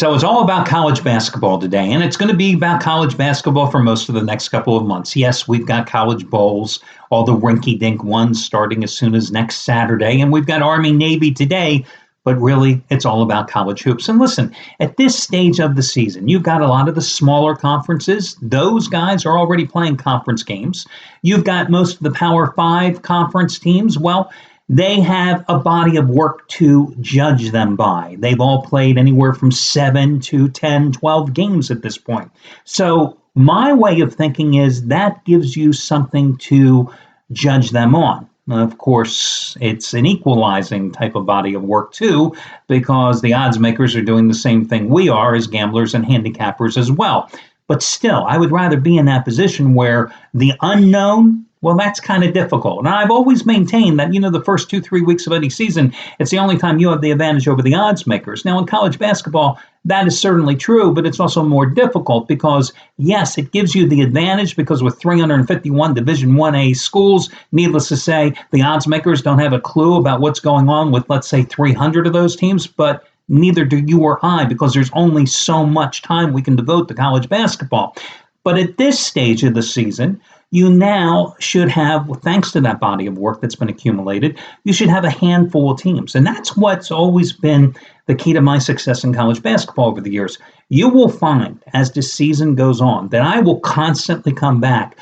So it's all about college basketball today, and it's going to be about college basketball for most of the next couple of months. Yes, we've got college bowls, all the rinky-dink ones starting as soon as next Saturday, and we've got Army-Navy today, but really it's all about college hoops. And listen, at this stage of the season, you've got a lot of the smaller conferences. Those guys are already playing conference games. You've got most of the Power 5 conference teams. Well, they have a body of work to judge them by. They've all played anywhere from 7 to 10, 12 games at this point. So my way of thinking is that gives you something to judge them on. Of course, it's an equalizing type of body of work, too, because the odds makers are doing the same thing we are as gamblers and handicappers as well. But still, I would rather be in that position where the unknown, well, that's kind of difficult. And I've always maintained that, the first 2-3 weeks of any season, it's the only time you have the advantage over the odds makers. Now, in college basketball, that is certainly true, but it's also more difficult because, yes, it gives you the advantage because with 351 Division 1A schools, needless to say, the odds makers don't have a clue about what's going on with, let's say, 300 of those teams, but neither do you or I because there's only so much time we can devote to college basketball. But at this stage of the season, you now should have, thanks to that body of work that's been accumulated, you should have a handful of teams. And that's what's always been the key to my success in college basketball over the years. You will find, as the season goes on, that I will constantly come back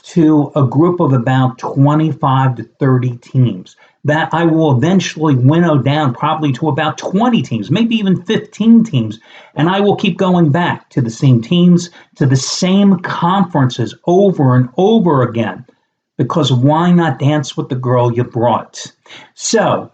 to a group of about 25 to 30 teams that I will eventually winnow down probably to about 20 teams, maybe even 15 teams. And I will keep going back to the same teams, to the same conferences over and over again, because why not dance with the girl you brought? So,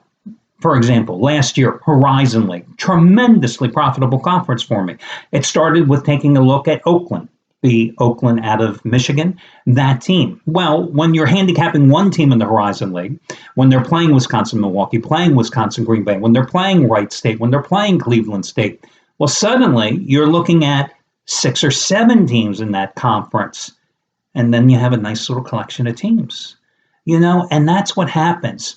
for example, last year, Horizon League, tremendously profitable conference for me. It started with taking a look at Oakland. The Oakland out of Michigan, that team. Well, when you're handicapping one team in the Horizon League, when they're playing Wisconsin-Milwaukee, playing Wisconsin-Green Bay, when they're playing Wright State, when they're playing Cleveland State, well, suddenly you're looking at 6 or 7 teams in that conference, and then you have a nice little collection of teams. And that's what happens.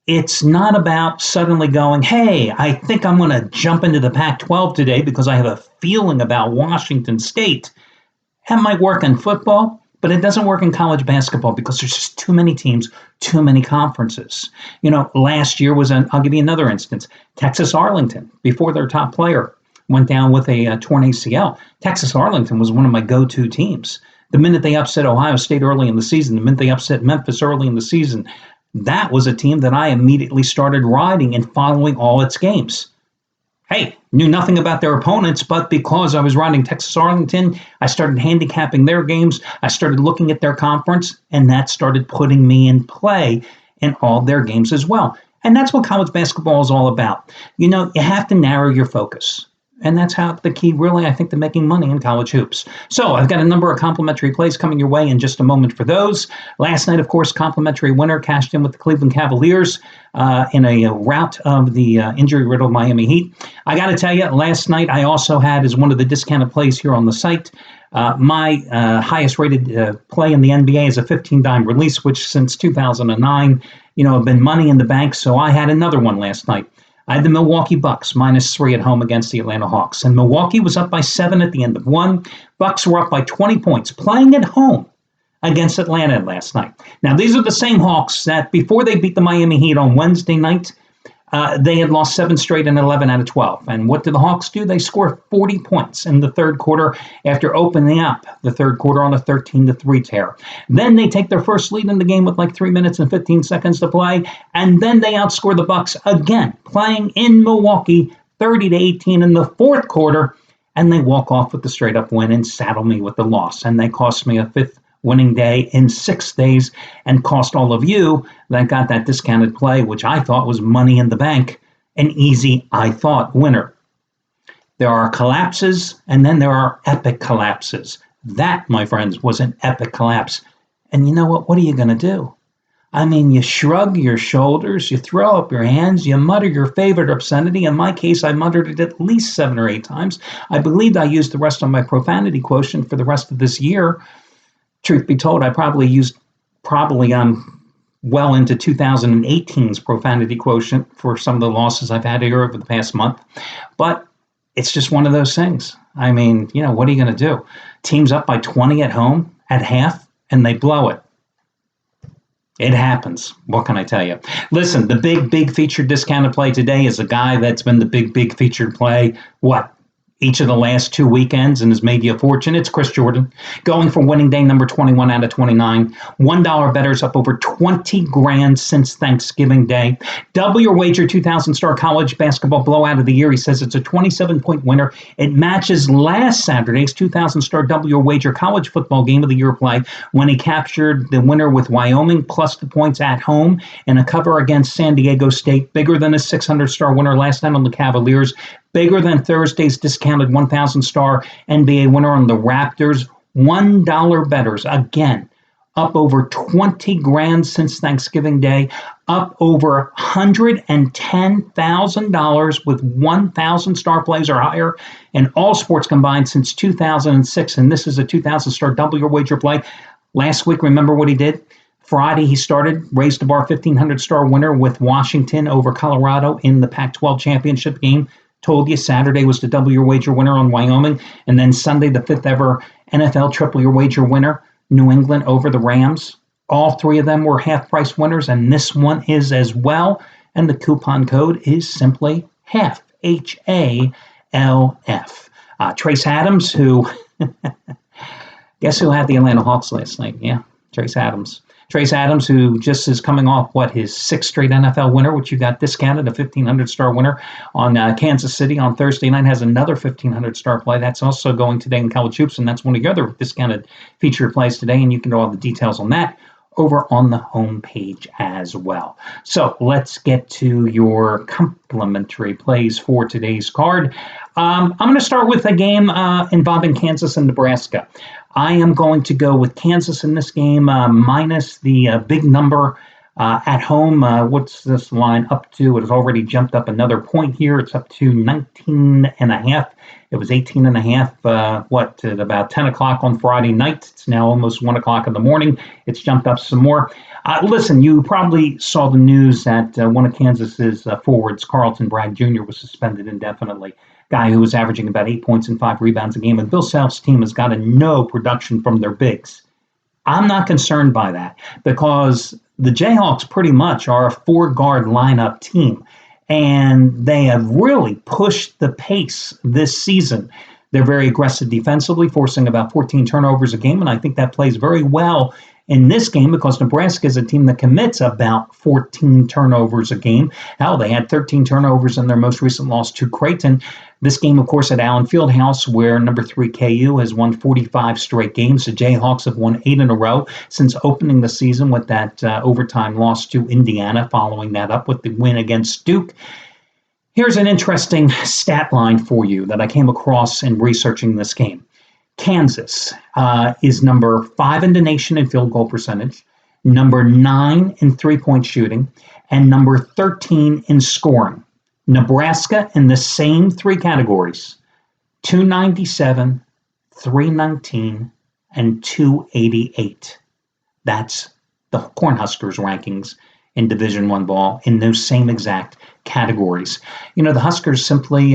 It's not about suddenly going, hey, I think I'm going to jump into the Pac-12 today because I have a feeling about Washington State. That might work in football, but it doesn't work in college basketball because there's just too many teams, too many conferences. Last year I'll give you another instance. Texas Arlington, before their top player went down with a torn ACL. Texas Arlington was one of my go-to teams. The minute they upset Ohio State early in the season, the minute they upset Memphis early in the season, that was a team that I immediately started riding and following all its games. Hey, knew nothing about their opponents, but because I was riding Texas Arlington, I started handicapping their games. I started looking at their conference, and that started putting me in play in all their games as well. And that's what college basketball is all about. You have to narrow your focus. And that's how the key, really, I think, to making money in college hoops. So I've got a number of complimentary plays coming your way in just a moment for those. Last night, of course, complimentary winner cashed in with the Cleveland Cavaliers in a rout of the injury-riddled Miami Heat. I got to tell you, last night I also had as one of the discounted plays here on the site, my highest-rated play in the NBA is a 15-dime release, which since 2009, have been money in the bank. So I had another one last night. I had the Milwaukee Bucks -3 at home against the Atlanta Hawks. And Milwaukee was up by 7 at the end of 1. Bucks were up by 20 points, playing at home against Atlanta last night. Now, these are the same Hawks that before they beat the Miami Heat on Wednesday night, they had lost 7 straight and 11 out of 12. And what did the Hawks do? They scored 40 points in the third quarter after opening up the third quarter on a 13-3 tear. Then they take their first lead in the game with like 3 minutes and 15 seconds to play. And then they outscore the Bucks again, playing in Milwaukee 30-18 in the fourth quarter. And they walk off with the straight-up win and saddle me with the loss. And they cost me a 5th winning day in 6 days and cost all of you that got that discounted play, which I thought was money in the bank, an easy, I thought, winner. There are collapses, and then there are epic collapses. That, my friends, was an epic collapse. And you know what? What are you going to do? I mean, you shrug your shoulders, you throw up your hands, you mutter your favorite obscenity. In my case, I muttered it at least 7 or 8 times. I believed I used the rest of my profanity quotient for the rest of this year. Truth be told, I probably used well into 2018's profanity quotient for some of the losses I've had here over the past month. But it's just one of those things. I mean, what are you going to do? Team's up by 20 at home at half, and they blow it. It happens. What can I tell you? Listen, the big featured discounted play today is a guy that's been the big featured play, each of the last 2 weekends and has made you a fortune. It's Chris Jordan, going for winning day number 21 out of 29. $1 bettors up over 20 grand since Thanksgiving Day. Double your wager, 2,000 star college basketball blowout of the year. He says it's a 27-point winner. It matches last Saturday's 2,000 star double your wager college football game of the year play when he captured the winner with Wyoming plus the points at home in a cover against San Diego State. Bigger than a 600 star winner last night on the Cavaliers. Bigger than Thursday's discounted 1,000-star NBA winner on the Raptors. $1 bettors, again, up over 20 grand since Thanksgiving Day, up over $110,000 with 1,000-star plays or higher in all sports combined since 2006. And this is a 2,000-star double your wager play. Last week, remember what he did? Friday, he raised the bar 1,500-star winner with Washington over Colorado in the Pac-12 championship game. Told you Saturday was the double your wager winner on Wyoming. And then Sunday, the 5th ever NFL triple your wager winner, New England over the Rams. All three of them were half-price winners, and this one is as well. And the coupon code is simply HALF, HALF. Trace Adams, who, guess who had the Atlanta Hawks last night? Yeah, Trace Adams. Trace Adams, who just is coming off, his 6th straight NFL winner, which you got discounted, a 1,500-star winner on Kansas City on Thursday night, has another 1,500-star play. That's also going today in college hoops, and that's one of your other discounted featured plays today, and you can get all the details on that over on the homepage as well. So let's get to your complimentary plays for today's card. I'm going to start with a game involving Kansas and Nebraska. I am going to go with Kansas in this game, minus the big number at home. What's this line up to? It has already jumped up another point here. It's up to 19.5. It was 18.5, at about 10 o'clock on Friday night. It's now almost 1 o'clock in the morning. It's jumped up some more. Listen, you probably saw the news that one of Kansas's forwards, Carlton Bragg Jr., was suspended indefinitely. Guy who was averaging about 8 points and 5 rebounds a game. And Bill Self's team has got no production from their bigs. I'm not concerned by that because the Jayhawks pretty much are a 4-guard lineup team. And they have really pushed the pace this season. They're very aggressive defensively, forcing about 14 turnovers a game. And I think that plays very well in this game because Nebraska is a team that commits about 14 turnovers a game. Hell, they had 13 turnovers in their most recent loss to Creighton. This game, of course, at Allen Fieldhouse, where number 3 KU has won 45 straight games. The Jayhawks have won 8 in a row since opening the season with that overtime loss to Indiana, following that up with the win against Duke. Here's an interesting stat line for you that I came across in researching this game. Kansas is number 5 in the nation in field goal percentage, number 9 in three-point shooting, and number 13 in scoring. Nebraska in the same 3 categories, 297, 319, and 288. That's the Cornhuskers rankings in Division I ball in those same exact categories. The Huskers simply,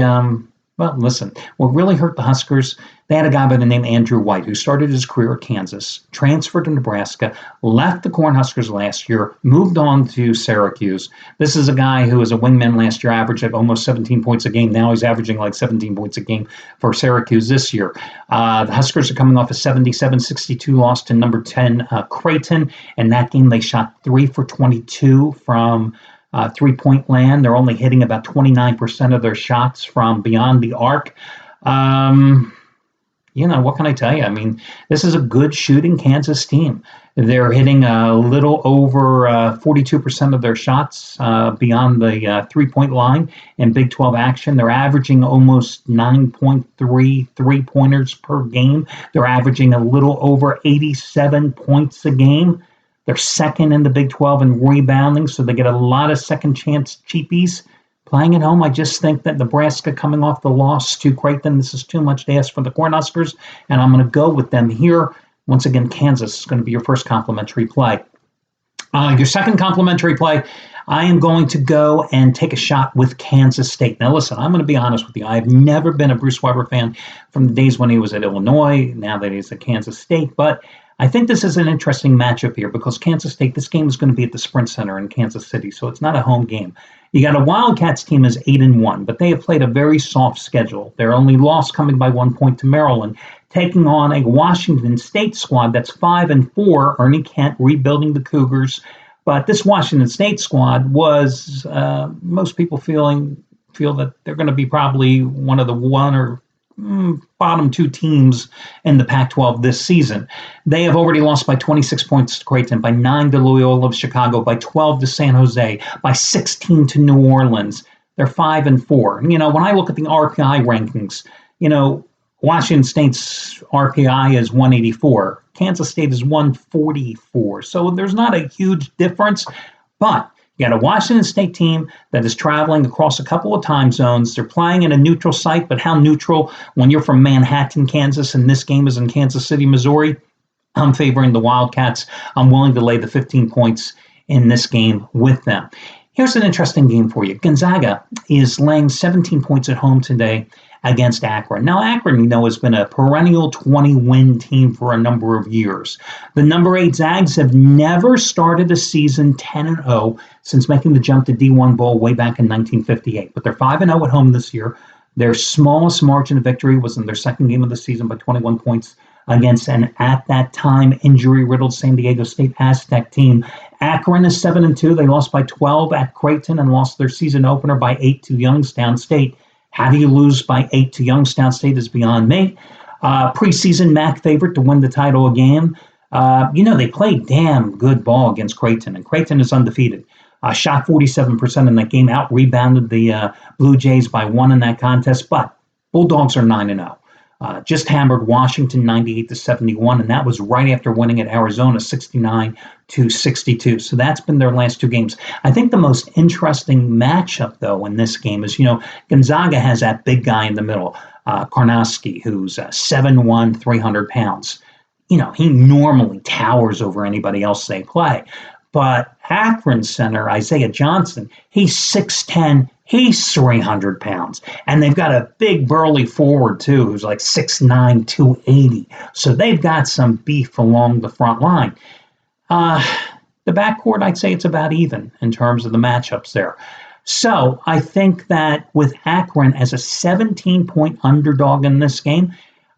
listen, what really hurt the Huskers, they had a guy by the name Andrew White who started his career at Kansas, transferred to Nebraska, left the Cornhuskers last year, moved on to Syracuse. This is a guy who was a wingman last year, averaged at almost 17 points a game. Now he's averaging like 17 points a game for Syracuse this year. The Huskers are coming off a 77-62 loss to number 10 Creighton. In that game, they shot 3 for 22 from three-point land. They're only hitting about 29% of their shots from beyond the arc. What can I tell you? I mean, this is a good shooting Kansas team. They're hitting a little over 42% of their shots beyond the three-point line in Big 12 action. They're averaging almost 9.3 three-pointers per game. They're averaging a little over 87 points a game. They're second in the Big 12 in rebounding, so they get a lot of second-chance cheapies. Playing at home, I just think that Nebraska coming off the loss to Creighton, this is too much to ask for the Cornhuskers, and I'm going to go with them here. Once again, Kansas is going to be your first complimentary play. Your second complimentary play, I am going to go and take a shot with Kansas State. Now, listen, I'm going to be honest with you. I've never been a Bruce Weber fan from the days when he was at Illinois, now that he's at Kansas State. But I think this is an interesting matchup here because Kansas State, this game is going to be at the Sprint Center in Kansas City, so it's not a home game. You got a Wildcats team is 8-1, but they have played a very soft schedule. Their only loss coming by 1 point to Maryland, taking on a Washington State squad that's 5-4. Ernie Kent rebuilding the Cougars, but this Washington State squad was most people feel that they're going to be probably one of the bottom two teams in the Pac-12 this season. They have already lost by 26 points to Creighton, by 9 to Loyola of Chicago, by 12 to San Jose, by 16 to New Orleans. They're 5-4. And, when I look at the RPI rankings, Washington State's RPI is 184. Kansas State is 144. So there's not a huge difference, but you got a Washington State team that is traveling across a couple of time zones. They're playing in a neutral site, but how neutral when you're from Manhattan, Kansas, and this game is in Kansas City, Missouri? I'm favoring the Wildcats. I'm willing to lay the 15 points in this game with them. Here's an interesting game for you. Gonzaga is laying 17 points at home today against Akron. Now, Akron, has been a perennial 20-win team for a number of years. The number 8 Zags have never started a season 10-0 since making the jump to D1 Bowl way back in 1958. But they're 5-0 at home this year. Their smallest margin of victory was in their second game of the season by 21 points against an, at that time, injury-riddled San Diego State Aztec team. Akron is 7-2. They lost by 12 at Creighton and lost their season opener by 8 to Youngstown State. How do you lose by 8 to Youngstown State is beyond me. Preseason MAC favorite to win the title game. They played damn good ball against Creighton, and Creighton is undefeated. Shot 47% in that game, out-rebounded the Blue Jays by 1 in that contest, but Bulldogs are 9-0. Just hammered Washington 98-71, and that was right after winning at Arizona 69-62. So that's been their last 2 games. I think the most interesting matchup, though, in this game is, Gonzaga has that big guy in the middle, Karnowski, who's 7'1", 300 pounds. He normally towers over anybody else they play. But Akron center, Isaiah Johnson, he's 6'10", he's 300 pounds. And they've got a big burly forward, too, who's like 6'9", 280. So they've got some beef along the front line. The backcourt, I'd say it's about even in terms of the matchups there. So I think that with Akron as a 17-point underdog in this game,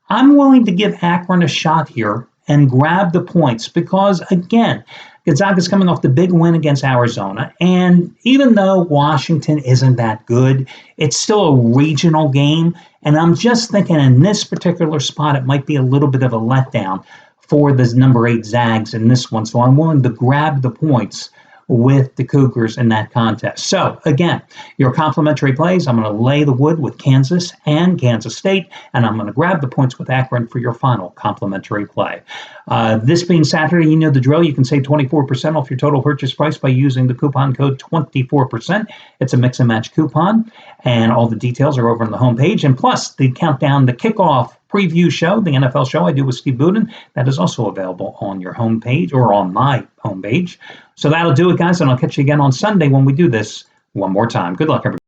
I'm willing to give Akron a shot here and grab the points because, again, Gonzaga's coming off the big win against Arizona, and even though Washington isn't that good, it's still a regional game, and I'm just thinking in this particular spot it might be a little bit of a letdown for the number 8 Zags in this one, so I'm willing to grab the points with the Cougars in that contest. So, again, your complimentary plays, I'm going to lay the wood with Kansas and Kansas State, and I'm going to grab the points with Akron for your final complimentary play. This being Saturday, you know the drill. You can save 24% off your total purchase price by using the coupon code 24%. It's a mix and match coupon, and all the details are over on the homepage. And plus, the countdown, the kickoff preview show, the NFL show I do with Steve Budin, that is also available on your homepage or on my homepage. So that'll do it, guys, and I'll catch you again on Sunday when we do this one more time. Good luck, everybody.